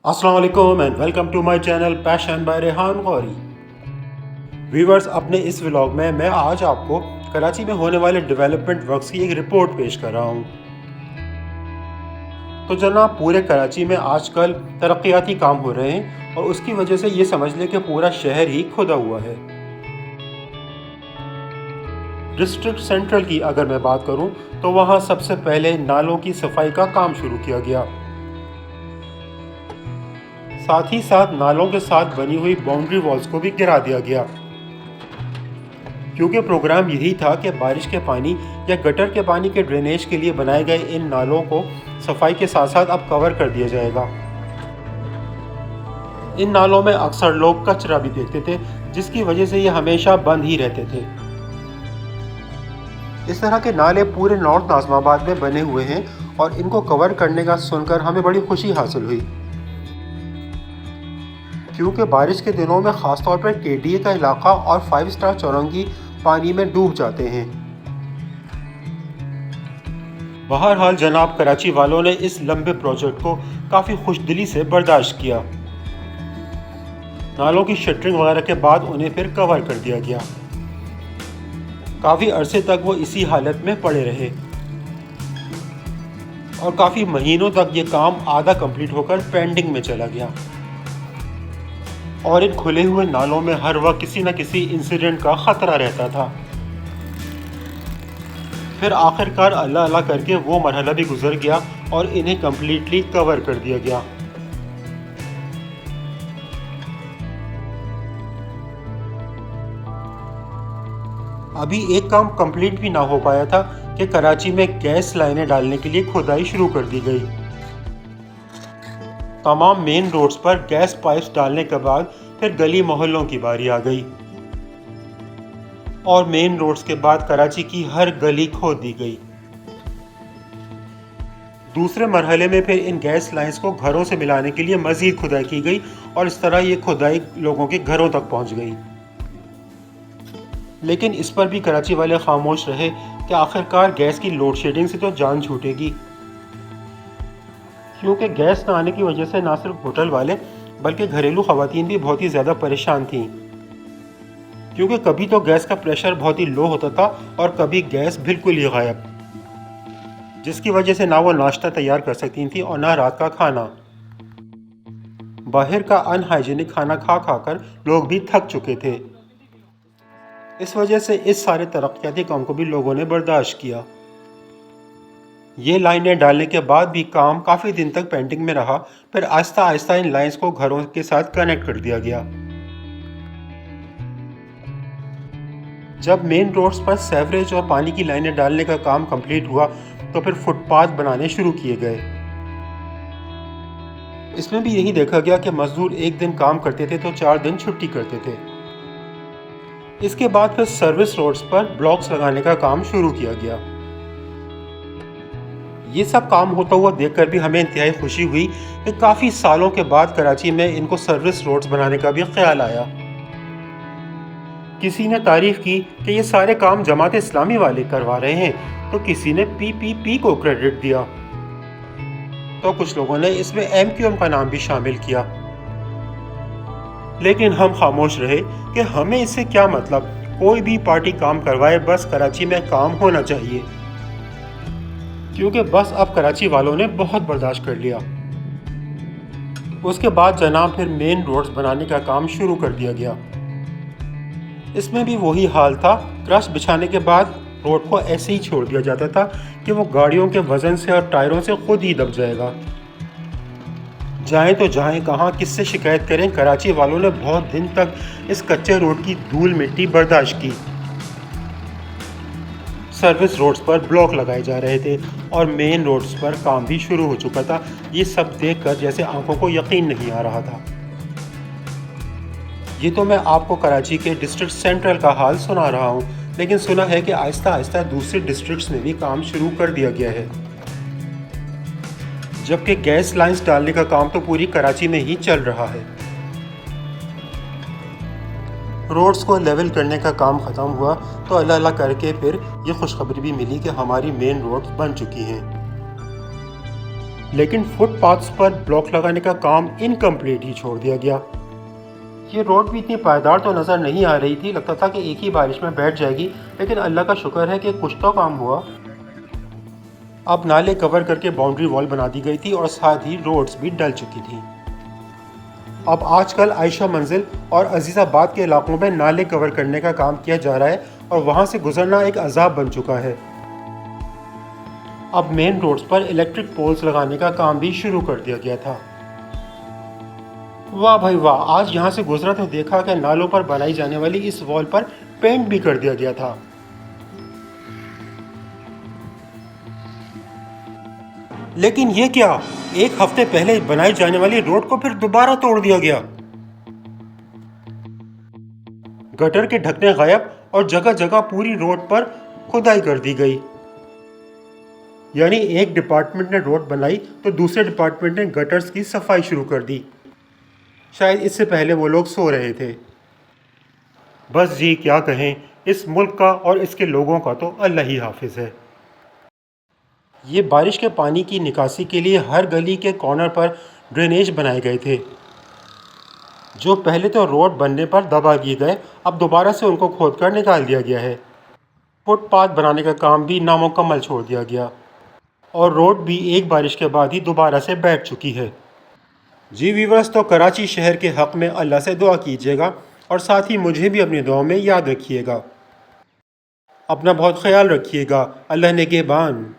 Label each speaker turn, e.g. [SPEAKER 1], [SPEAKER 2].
[SPEAKER 1] अस्सलाम वालेकुम and welcome to my channel passion by Rehan Gauri. Viewers, अपने इस व्लॉग में मैं आज आपको कराची में होने वाले डेवलपमेंट वर्क्स की एक रिपोर्ट पेश कर रहा हूँ। तो जनाब, पूरे कराची में आजकल तरक्याती काम हो रहे हैं और उसकी वजह से ये समझ लें कि पूरा शहर ही खुदा हुआ है। डिस्ट्रिक्ट सेंट्रल की अगर मैं बात करूँ तो वहाँ सबसे पहले नालों की सफाई का काम शुरू किया गया। साथ ही साथ नालों के साथ बनी हुई बाउंड्री वॉल्स को भी गिरा दिया गया, क्योंकि प्रोग्राम यही था कि बारिश के पानी या गटर के पानी के ड्रेनेज के लिए बनाए गए इन नालों को सफाई के साथ साथ अब कवर कर दिया जाएगा। इन नालों में अक्सर लोग कचरा भी फेंकते थे, जिसकी वजह से ये हमेशा बंद ही रहते थे। इस तरह के नाले पूरे नॉर्थ नाज़िमाबाद में बने हुए हैं और इनको कवर करने का सुनकर हमें बड़ी खुशी हासिल हुई, क्योंकि बारिश के दिनों में ख़ासतौर पर केडीए का इलाका और 5 स्टार चौरंगी पानी में डूब जाते हैं। बहरहाल जनाब, कराची वालों ने इस लंबे प्रोजेक्ट को काफ़ी खुशदिली से बर्दाश्त किया। नालों की शटरिंग वगैरह के बाद उन्हें फिर कवर कर दिया गया। काफ़ी अरसे तक वो इसी हालत में पड़े रहे और काफ़ी महीनों तक ये काम आधा कंप्लीट होकर पेंडिंग में चला गया और इन खुले हुए नालों में हर वक्त किसी न किसी इंसिडेंट का ख़तरा रहता था। फिर आखिरकार अल्लाह अल्लाह करके वो मरहला भी गुजर गया और इन्हें कम्प्लीटली कवर कर दिया गया। अभी एक काम कंप्लीट भी ना हो पाया था कि कराची में गैस लाइनें डालने के लिए खुदाई शुरू कर दी गई। तमाम मेन रोड्स पर गैस पाइप्स डालने के बाद फिर गली मोहल्लों की बारी आ गई और मेन रोड्स के बाद कराची की हर गली खोद दी गई। दूसरे मरहले में फिर इन गैस लाइंस को घरों से मिलाने के लिए मजीद खुदाई की गई और इस तरह ये खुदाई लोगों के घरों तक पहुंच गई। लेकिन इस पर भी कराची वाले खामोश रहे कि आखिरकार गैस की लोड शेडिंग से तो जान छूटेगी, क्योंकि गैस न आने की वजह से ना सिर्फ होटल वाले बल्कि घरेलू ख़वातीन भी बहुत ही ज़्यादा परेशान थीं, क्योंकि कभी तो गैस का प्रेशर बहुत ही लो होता था और कभी गैस बिल्कुल ही गायब, जिसकी वजह से ना वो नाश्ता तैयार कर सकती थी और ना रात का खाना। बाहर का अनहाइजीनिक खाना खा खा कर लोग भी थक चुके थे। इस वजह से इस सारे तरक्याती काम को भी लोगों ने बर्दाश्त किया। ये लाइनें डालने के बाद भी काम काफ़ी दिन तक पेंडिंग में रहा। फिर आहिस्ता आहिस्ता इन लाइंस को घरों के साथ कनेक्ट कर दिया गया। जब मेन रोड्स पर सेवरेज और पानी की लाइनें डालने का काम कंप्लीट हुआ तो फिर फुटपाथ बनाने शुरू किए गए। इसमें भी यही देखा गया कि मजदूर एक दिन काम करते थे तो 4 दिन छुट्टी करते थे। इसके बाद फिर सर्विस रोड्स पर ब्लॉक्स लगाने का काम शुरू किया गया। ये सब काम होता हुआ देखकर भी हमें इंतहाई खुशी हुई कि काफ़ी सालों के बाद कराची में इनको सर्विस रोड्स बनाने का भी ख्याल आया। किसी ने तारीफ की कि ये सारे काम जमात इस्लामी वाले करवा रहे हैं, तो किसी ने पीपीपी को क्रेडिट दिया, तो कुछ लोगों ने इसमें एमक्यूएम का नाम भी शामिल किया। लेकिन हम खामोश रहे कि हमें इससे क्या मतलब, कोई भी पार्टी काम करवाए, बस कराची में काम होना चाहिए, क्योंकि बस अब कराची वालों ने बहुत बर्दाश्त कर लिया। उसके बाद जनाब फिर मेन रोड्स बनाने का काम शुरू कर दिया गया। इसमें भी वही हाल था, क्रश बिछाने के बाद रोड को ऐसे ही छोड़ दिया जाता था कि वो गाड़ियों के वजन से और टायरों से खुद ही दब जाएगा। जाएं तो जाएं कहाँ, किससे शिकायत करें। कराची वालों ने बहुत दिन तक इस कच्चे रोड की धूल मिट्टी बर्दाश्त की। सर्विस रोड्स पर ब्लॉक लगाए जा रहे थे और मेन रोड्स पर काम भी शुरू हो चुका था। ये सब देखकर जैसे आंखों को यकीन नहीं आ रहा था। ये तो मैं आपको कराची के डिस्ट्रिक्ट सेंट्रल का हाल सुना रहा हूँ, लेकिन सुना है कि आहिस्ता आहिस्ता दूसरे डिस्ट्रिक्ट्स में भी काम शुरू कर दिया गया है, जबकि गैस लाइंस डालने का काम तो पूरी कराची में ही चल रहा है। रोड्स को लेवल करने का काम ख़त्म हुआ तो अल्लाह अल्लाह करके फिर ये खुशखबरी भी मिली कि हमारी मेन रोड्स बन चुकी हैं। لیکن فٹ پاتھس پر بلاک لگانے کا کام انکمپلیٹ ہی چھوڑ دیا گیا۔ یہ روڈ بھی اتنی پائیدار تو نظر نہیں آ رہی تھی، لگتا تھا کہ ایک ہی بارش میں بیٹھ جائے گی، لیکن اللہ کا شکر ہے کہ کچھ تو کام ہوا۔ اب نالے کور کر کے باؤنڈری وال بنا دی گئی تھی اور ساتھ ہی روڈز بھی ڈل چکی تھیں۔ اب آج کل عائشہ منزل اور عزیز آباد کے علاقوں میں نالے کور کرنے کا کام کیا جا رہا ہے اور وہاں سے گزرنا ایک عذاب بن چکا ہے۔ اب مین روڈز پر الیکٹرک پولز لگانے کا کام بھی شروع کر دیا گیا تھا۔ واہ بھائی واہ، آج یہاں سے گزرا تو دیکھا کہ نالوں پر بنائی جانے والی اس وال پر پینٹ بھی کر دیا گیا تھا۔ لیکن یہ کیا، ایک ہفتے پہلے بنائی جانے والی روڈ کو پھر دوبارہ توڑ دیا گیا۔ گٹر کے ڈھکنے غائب اور جگہ جگہ پوری روڈ پر کھدائی کر دی گئی۔ یعنی ایک ڈپارٹمنٹ نے روڈ بنائی تو دوسرے ڈپارٹمنٹ نے گٹرز کی صفائی شروع کر دی۔ شاید اس سے پہلے وہ لوگ سو رہے تھے۔ بس جی کیا کہیں، اس ملک کا اور اس کے لوگوں کا تو اللہ ہی حافظ ہے۔ یہ بارش کے پانی کی نکاسی کے لیے ہر گلی کے کارنر پر ڈرینیج بنائے گئے تھے، جو پہلے تو روڈ بننے پر دبا دیے گئے، اب دوبارہ سے ان کو کھود کر نکال دیا گیا ہے۔ فٹ پاتھ بنانے کا کام بھی نامکمل چھوڑ دیا گیا اور روڈ بھی ایک بارش کے بعد ہی دوبارہ سے بیٹھ چکی ہے۔ جی ویورز، تو کراچی شہر کے حق میں اللہ سے دعا کیجیے گا اور ساتھ ہی مجھے بھی اپنی دعاؤں میں یاد رکھیے گا۔ اپنا بہت خیال رکھیے گا۔ اللہ نگہبان۔